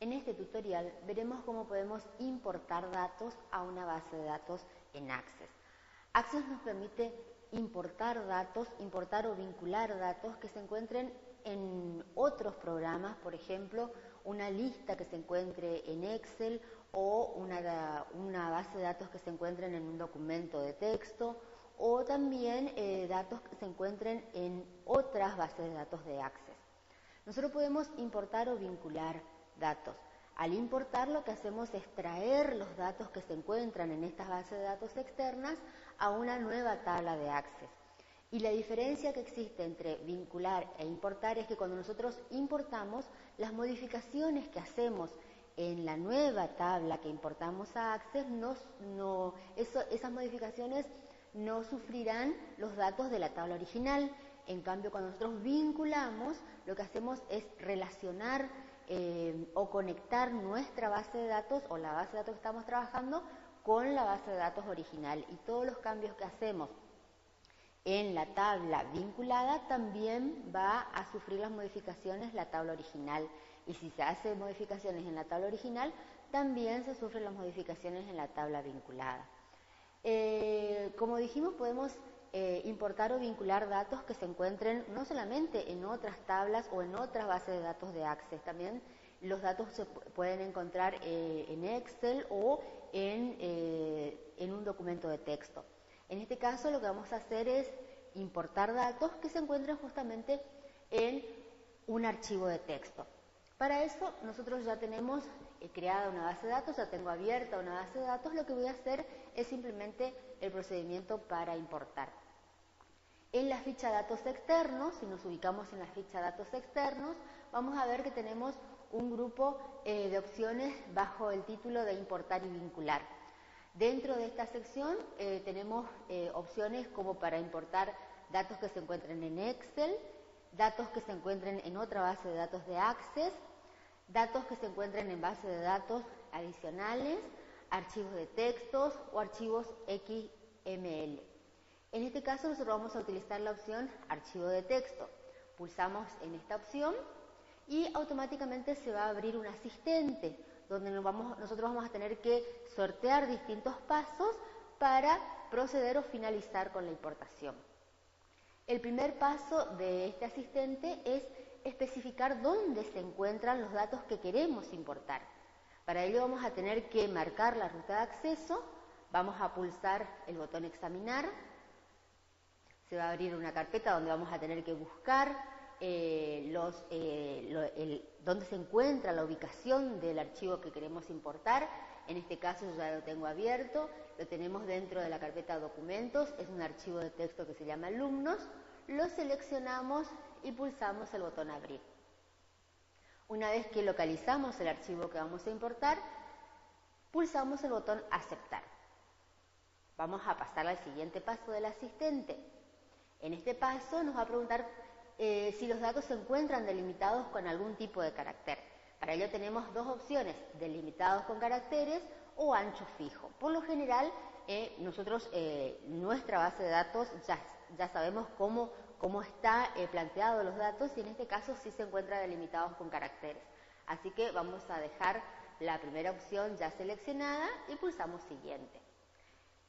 En este tutorial veremos cómo podemos importar datos a una base de datos en Access. Access nos permite importar datos, importar o vincular datos que se encuentren en otros programas, por ejemplo, una lista que se encuentre en Excel o una base de datos que se encuentren en un documento de texto o también datos que se encuentren en otras bases de datos de Access. Nosotros podemos importar o vincular datos. Al importar, lo que hacemos es traer los datos que se encuentran en estas bases de datos externas a una nueva tabla de Access. Y la diferencia que existe entre vincular e importar es que cuando nosotros importamos, las modificaciones que hacemos en la nueva tabla que importamos a Access, esas modificaciones no sufrirán los datos de la tabla original. En cambio, cuando nosotros vinculamos, lo que hacemos es relacionar o conectar nuestra base de datos o la base de datos que estamos trabajando con la base de datos original. Y todos los cambios que hacemos en la tabla vinculada también va a sufrir las modificaciones la tabla original. Y si se hacen modificaciones en la tabla original, también se sufren las modificaciones en la tabla vinculada. Como dijimos, podemos importar o vincular datos que se encuentren no solamente en otras tablas o en otras bases de datos de Access, también los datos se pueden encontrar en Excel o en un documento de texto. En este caso, lo que vamos a hacer es importar datos que se encuentren justamente en un archivo de texto. Para eso, nosotros ya tenemos creada una base de datos, ya tengo abierta una base de datos. Lo que voy a hacer es simplemente el procedimiento para importar. En la ficha datos externos, si nos ubicamos en la ficha datos externos, vamos a ver que tenemos un grupo de opciones bajo el título de importar y vincular. Dentro de esta sección tenemos opciones como para importar datos que se encuentren en Excel, datos que se encuentren en otra base de datos de Access, datos que se encuentren en bases de datos adicionales, archivos de textos o archivos XML. En este caso nosotros vamos a utilizar la opción archivo de texto. Pulsamos en esta opción y automáticamente se va a abrir un asistente donde nosotros vamos a tener que sortear distintos pasos para proceder o finalizar con la importación. El primer paso de este asistente es especificar dónde se encuentran los datos que queremos importar. Para ello vamos a tener que marcar la ruta de acceso, vamos a pulsar el botón examinar, se va a abrir una carpeta donde vamos a tener que buscar dónde se encuentra la ubicación del archivo que queremos importar. En este caso yo ya lo tengo abierto, lo tenemos dentro de la carpeta documentos, es un archivo de texto que se llama alumnos, lo seleccionamos y pulsamos el botón abrir. Una vez que localizamos el archivo que vamos a importar, pulsamos el botón aceptar. Vamos a pasar al siguiente paso del asistente. En este paso nos va a preguntar si los datos se encuentran delimitados con algún tipo de carácter. Para ello tenemos dos opciones, delimitados con caracteres o ancho fijo. Por lo general, nosotros, nuestra base de datos, ya sabemos cómo está planteado los datos y en este caso sí se encuentra delimitados con caracteres. Así que vamos a dejar la primera opción ya seleccionada y pulsamos siguiente.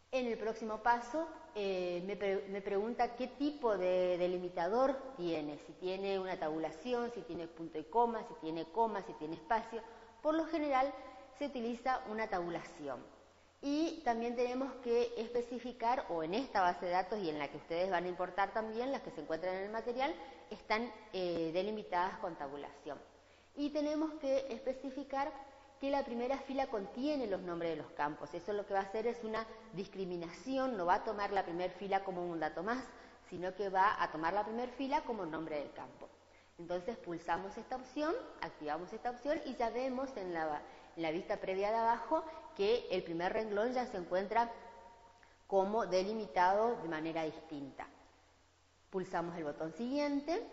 En el próximo paso me pregunta qué tipo de delimitador tiene, si tiene una tabulación, si tiene punto y coma, si tiene espacio. Por lo general se utiliza una tabulación. Y también tenemos que especificar, o en esta base de datos y en la que ustedes van a importar también, las que se encuentran en el material, están delimitadas con tabulación. Y tenemos que especificar que la primera fila contiene los nombres de los campos. Eso lo que va a hacer es una discriminación, no va a tomar la primera fila como un dato más, sino que va a tomar la primera fila como nombre del campo. Entonces pulsamos esta opción, activamos esta opción y ya vemos en la vista previa de abajo que el primer renglón ya se encuentra como delimitado de manera distinta. Pulsamos el botón siguiente.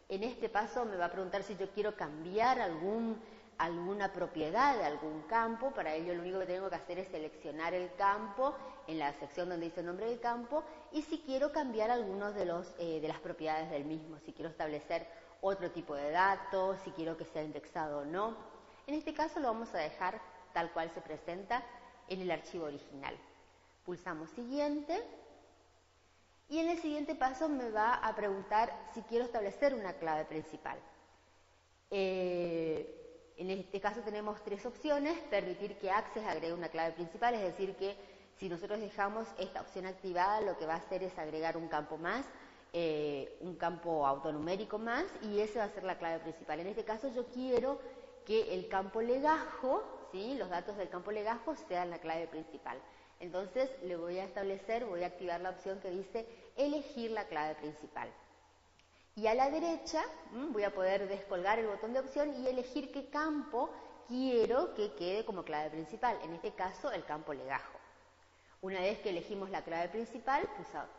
En este paso me va a preguntar si yo quiero cambiar alguna propiedad de algún campo. Para ello lo único que tengo que hacer es seleccionar el campo en la sección donde dice nombre del campo y si quiero cambiar algunos de las propiedades del mismo, si quiero establecer otro tipo de datos, si quiero que sea indexado o no. En este caso lo vamos a dejar tal cual se presenta en el archivo original. Pulsamos siguiente y en el siguiente paso me va a preguntar si quiero establecer una clave principal. En este caso tenemos tres opciones: permitir que Access agregue una clave principal, es decir que si nosotros dejamos esta opción activada, lo que va a hacer es agregar un campo más, un campo autonumérico más, y ese va a ser la clave principal. En este caso yo quiero que el campo legajo, ¿sí?, los datos del campo legajo sean la clave principal. Entonces le voy a activar la opción que dice elegir la clave principal. Y a la derecha voy a poder descolgar el botón de opción y elegir qué campo quiero que quede como clave principal, en este caso el campo legajo. Una vez que elegimos la clave principal,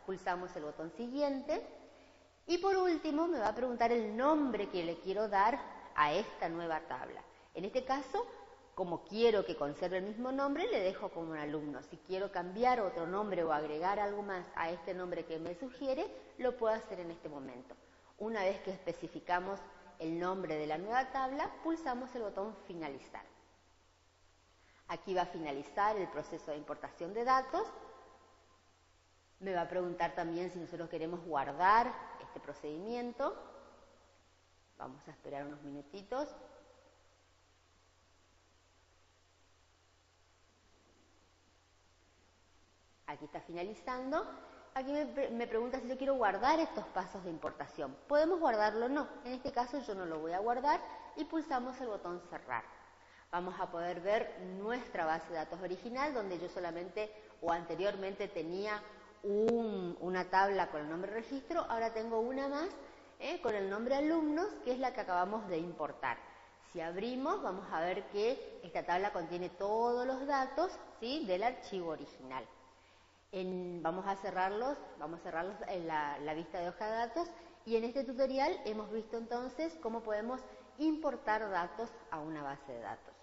pulsamos el botón siguiente y por último me va a preguntar el nombre que le quiero dar a esta nueva tabla. En este caso, como quiero que conserve el mismo nombre, le dejo como un alumno. Si quiero cambiar otro nombre o agregar algo más a este nombre que me sugiere, lo puedo hacer en este momento. Una vez que especificamos el nombre de la nueva tabla, pulsamos el botón finalizar. Aquí va a finalizar el proceso de importación de datos. Me va a preguntar también si nosotros queremos guardar este procedimiento. Vamos a esperar unos minutitos. Aquí está finalizando. Aquí me pregunta si yo quiero guardar estos pasos de importación. ¿Podemos guardarlo o no? En este caso yo no lo voy a guardar y pulsamos el botón cerrar. Vamos a poder ver nuestra base de datos original, donde yo solamente o anteriormente tenía una tabla con el nombre registro, ahora tengo una más con el nombre alumnos, que es la que acabamos de importar. Si abrimos, vamos a ver que esta tabla contiene todos los datos, ¿sí?, del archivo original. Vamos a cerrarlos en la vista de hoja de datos, y en este tutorial hemos visto entonces cómo podemos importar datos a una base de datos.